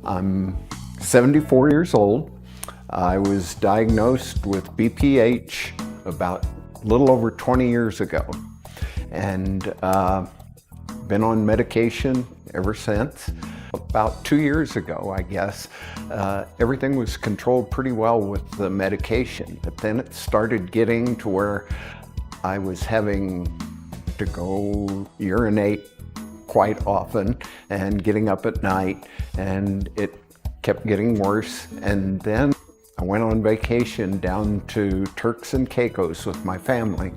I'm 74 years old. I was diagnosed with BPH about a little over 20 years ago, and been on medication ever since. About 2 years ago, I guess, everything was controlled pretty well with the medication, but then it started getting to where I was having to go urinate quite often and getting up at night, and it kept getting worse. And then I went on vacation down to Turks and Caicos with my family,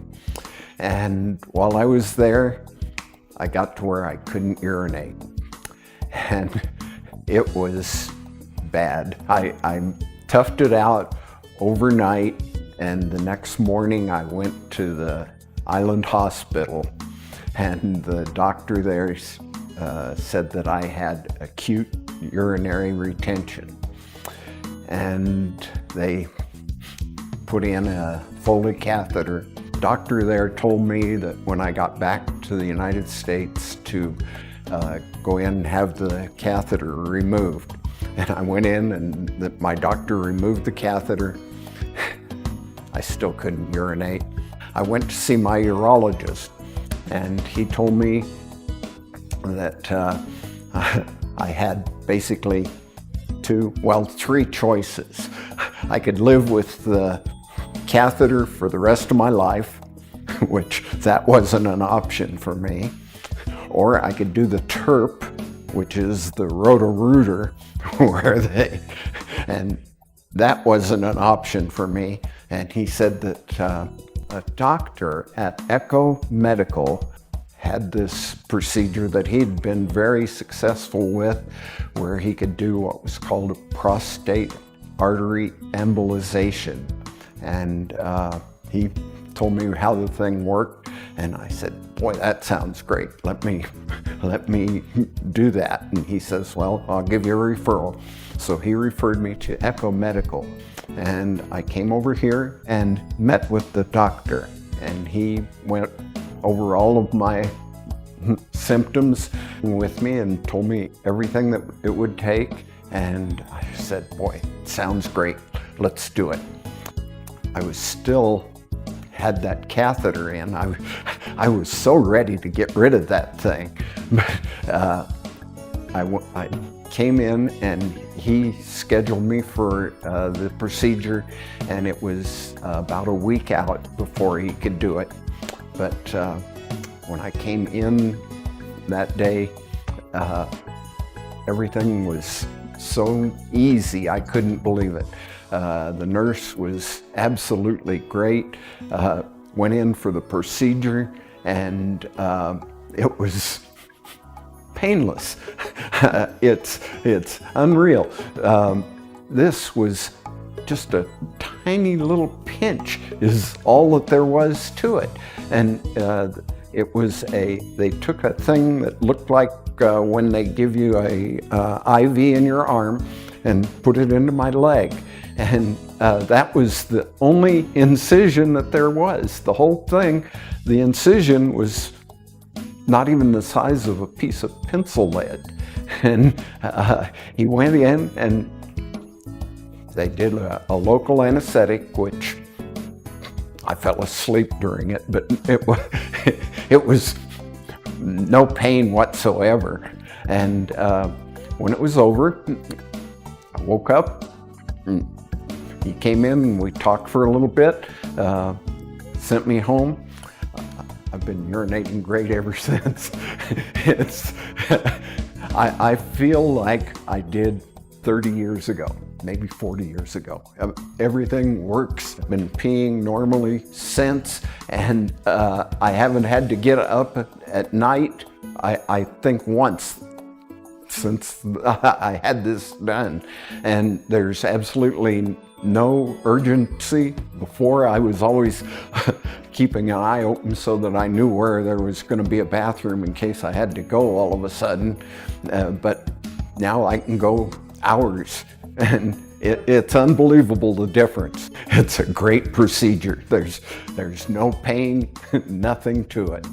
and while I was there, I got to where I couldn't urinate, and it was bad. I toughed it out overnight, and the next morning I went to the island hospital, and the doctor there said that I had acute urinary retention, and they put in a Foley catheter. The doctor there told me that when I got back to the United States to go in and have the catheter removed. And I went in, and my doctor removed the catheter. I still couldn't urinate. I went to see my urologist, and he told me that I had basically three choices. I could live with the catheter for the rest of my life, which that wasn't an option for me, or I could do the TURP, which is the Roto-Rooter, and that wasn't an option for me. And he said that a doctor at ECCO Medical had this procedure that he'd been very successful with, where he could do what was called a prostate artery embolization. And he told me how the thing worked, and I said, boy, that sounds great. Let me do that. And he says, well, I'll give you a referral. So he referred me to ECCO Medical, and I came over here and met with the doctor, and he went over all of my symptoms with me and told me everything that it would take. And I said, boy, it sounds great. Let's do it. I was still had that catheter in. I was so ready to get rid of that thing. I came in, and he scheduled me for the procedure, and it was about a week out before he could do it. But when I came in that day, everything was so easy, I couldn't believe it. The nurse was absolutely great. Went in for the procedure, and it was painless. It's unreal. This was just a tiny little pinch is all that there was to it. And they took a thing that looked like when they give you a IV in your arm and put it into my leg. And that was the only incision that there was. The whole thing, the incision was not even the size of a piece of pencil lead. And he went in, and they did a local anesthetic, which I fell asleep during it, but it was no pain whatsoever. And when it was over, I woke up, and he came in, and we talked for a little bit, sent me home. I've been urinating great ever since. I feel like I did 30 years ago, maybe 40 years ago. Everything works. I've been peeing normally since, and I haven't had to get up at night, I think once, since I had this done. And there's absolutely no urgency. Before, I was always keeping an eye open so that I knew where there was going to be a bathroom in case I had to go all of a sudden. But now I can go hours, and it's unbelievable, the difference. It's a great procedure. There's no pain, nothing to it.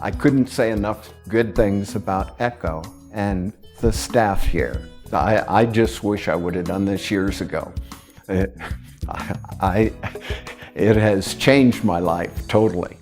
I couldn't say enough good things about ECCO and the staff here. I just wish I would have done this years ago. It has changed my life totally.